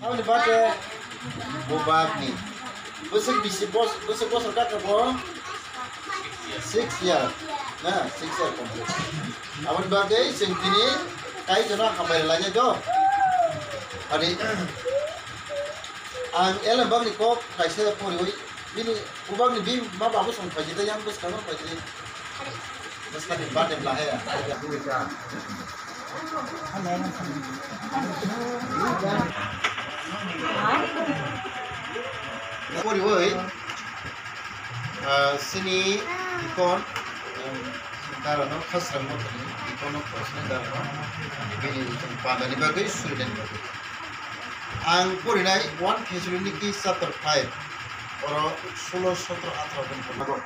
Apa nih baca? Bubak nih. Besok bisi bos dekat ke bawah 6 year. Nah, 6 year complete. Apa nih baca? Sengkini kai jono hambai lanya jo. Hari ang elam bang ni kok kai se puri oi. Bini bubak ni bim ma babu song pajita yang bus kamu pajita. Bus kan batem lah ya. Puri oi. Sini ikon karena khasram mo tani ikon khasne karena bini pada ni bagai student bagai. Ang puri nai 1 Thessaloniki chapter 5 or 16-17 dan pernah.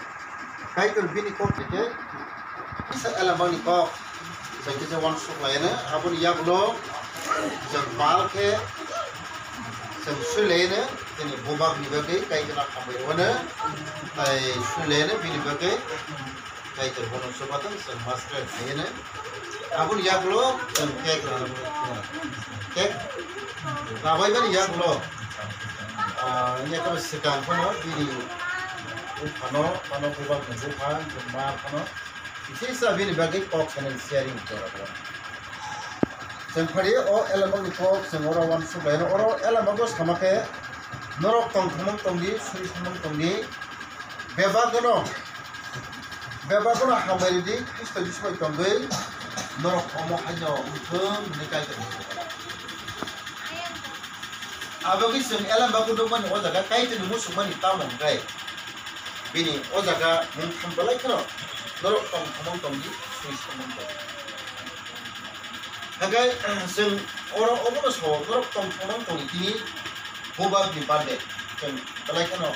Kai kan bini kok dike. Isa alamang ni kok. Saya kira one shot lainnya. Abun yak lo jempal ke Sulene, ini bubak ni bagai kai kena kamera mana, kai Sulene bini bagai kai terbono sebatan master ini. Abun yak lo dan kek kek, kabai kan yak lo. Ini kalau sedang kono bini, kono bubak ni bukan jemar kono. Sisa bini bagai kok channel sharing cara. Sempari o elamang ni kok semora wan subaino oro elamang bos kamake norok tong di suri tong di beba gono hamari di kristo disoi tong dei norok omo hanyo utum nikai tong abagi sem elamang kudo man o jaga kai tin musuk mani tamong gai bini o jaga mun khambalai kano norok tong di suri tong Hagai sing orang obo so norok tong ini bubak di bade sing balakano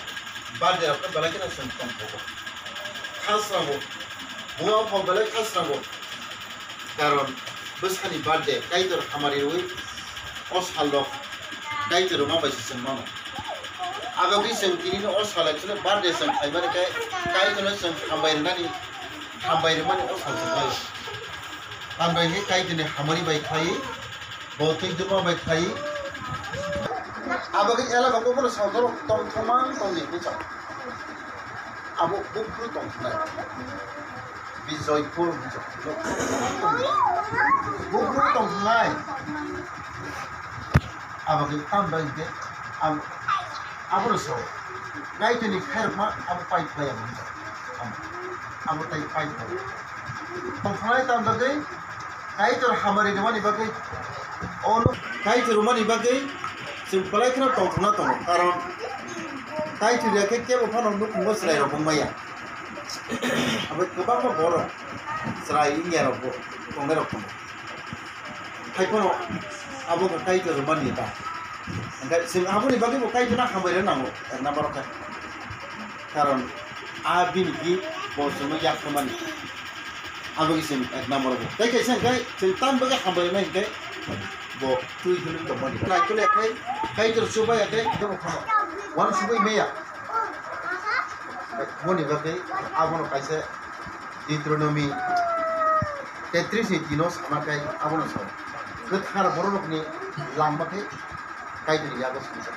bade apa balakano sing tong bobo khasrabo buah ko balak khasrabo karon besani bade kaitor hamari wi os halok kaitor ma basi sing mama agabi sing kini no os halak sing bade sing aibar kaitor sing hambai mani os halak Tambai ni kai jene hamari bai khai, bautik juma bai khai. Abagi ela bago mo sa doro tong thamang tong ni bisa. Abo bukru tong nai. Bijoypur bisa. Bukru tong nai. Abagi tambai ke abo so. Kai jene khair ma abo pai khai abo tai pai. Tong thamai tambai kai tor hamari rumani bagai ono kai tor rumani bagai simpalai kena tongna tong karon kai tor ya ke bofano nuk ngos rai ro bumaya abe kebang ma boro serai ini ya ro tongna ro kai kono abo kai tor rumani ta enggak sim abo ni bagai kai tor na hamari na mo na baro karon abin gi bosono yak rumani Abo isim ek number bo. Kai kai sen kai cintam baga hambai nai kai bo tui dulu to mani. Kai kule kai ter subai ya kai to khama. Wan subai meya. Moni ba kai abono kaise Deuteronomy 33 sama kai abono so. Kekhar borok ni lamba kai ni ya gas bisa.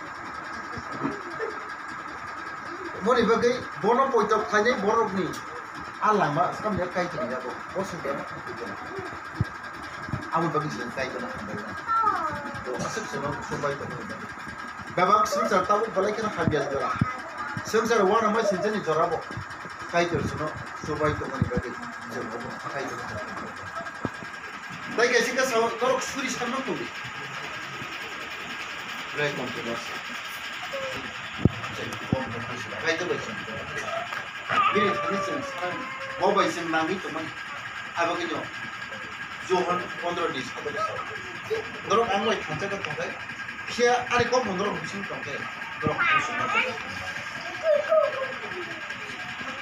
Moni ba kai bono poito khane borok ni alam mak sekarang dia kai jadi jago, bosan dia nak kerja. Amun bagi sih kai tu nak ambil. Tu asal semua supaya tu. Babak semua tahu boleh kena habis jalan. Semua warna mai sejani jorabo. Kai tu semua supaya tu mana bagi jorabo kai tu. Tapi kasi ka sa korok suri sama tu. Rekon tu bos. Kai tu bos. Ini sekarang mau bayi nami teman apa gitu Johan 15 dis apa gitu dorong angway kanca kan tongkai kia ada kau dorong bising tongkai dorong musuh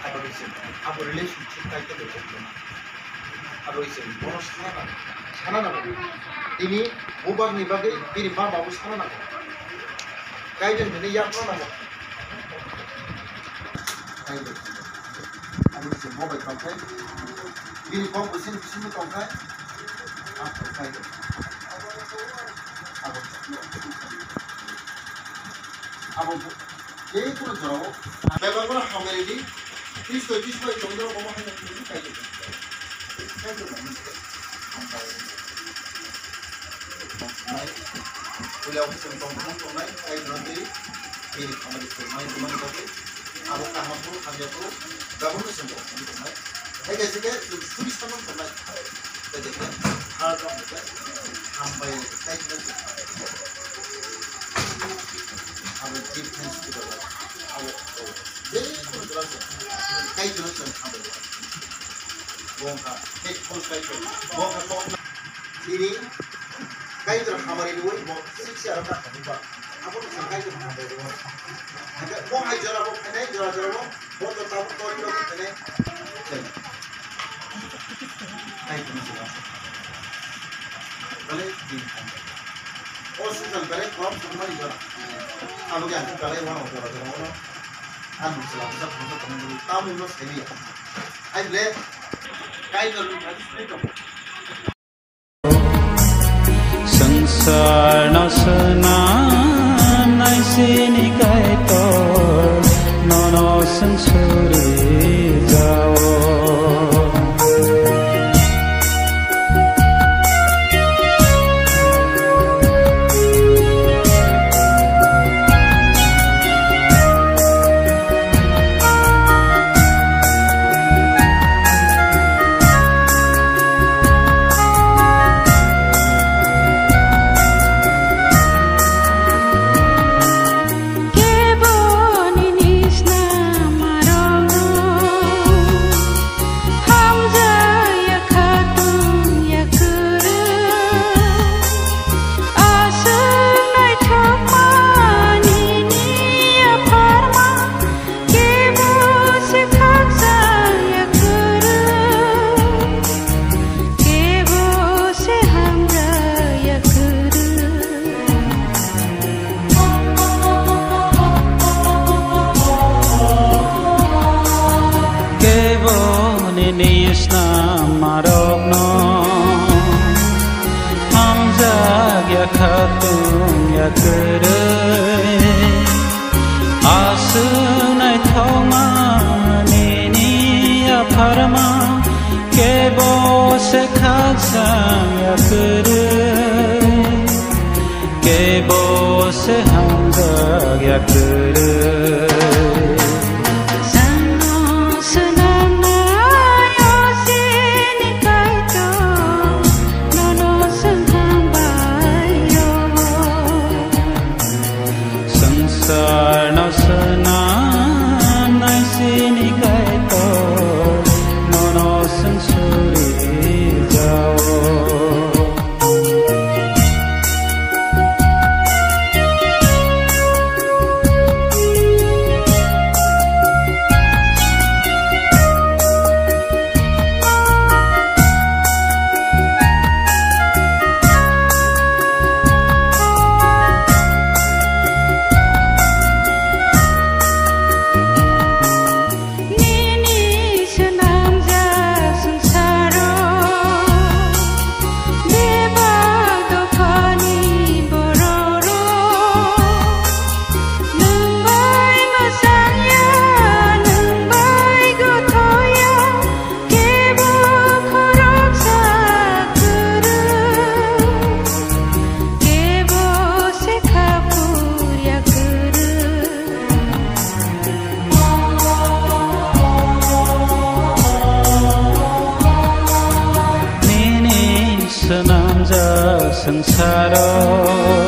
apa gitu apa relationship kayak itu apa gitu bonus sana ini ubah nih bagai ini bagus sana kayak ini yang mana Aku semua baik pakai. Ini kau bersih tongkai. Apa kayak? Aku abo ei kuno jorao memang hameli Kristo chondro como hay en el calle Uliau kisah tongkong naik kain nanti ini kamar itu main teman tadi abo kaham tu kerja tu gabung semua itu naik Ega juga tulis teman teman jadi hal dong sampai kain nanti abo defense kita abo jadi kuno jelas kain jelas sampai bongkar kain full kain bongkar ini kain terus kamar itu mau sih ada tak buka apa tuh kain terus kamar itu ada mau hajar apa ini jalan mau tetap kalau ini kain terus balik di oh sudah balik kalau semua di jalan kalau yang balik warna jalan anu selalu bisa teman dulu tamu lu sendiri ayo beli kain terus habis itu संसार नसना नाइसिनी काइतो ननो संसुरी जाओ Khatung ya kere asunai thoma nini ya pharma kebo se khaksam ya kere kebo se hamdag ya kere संसार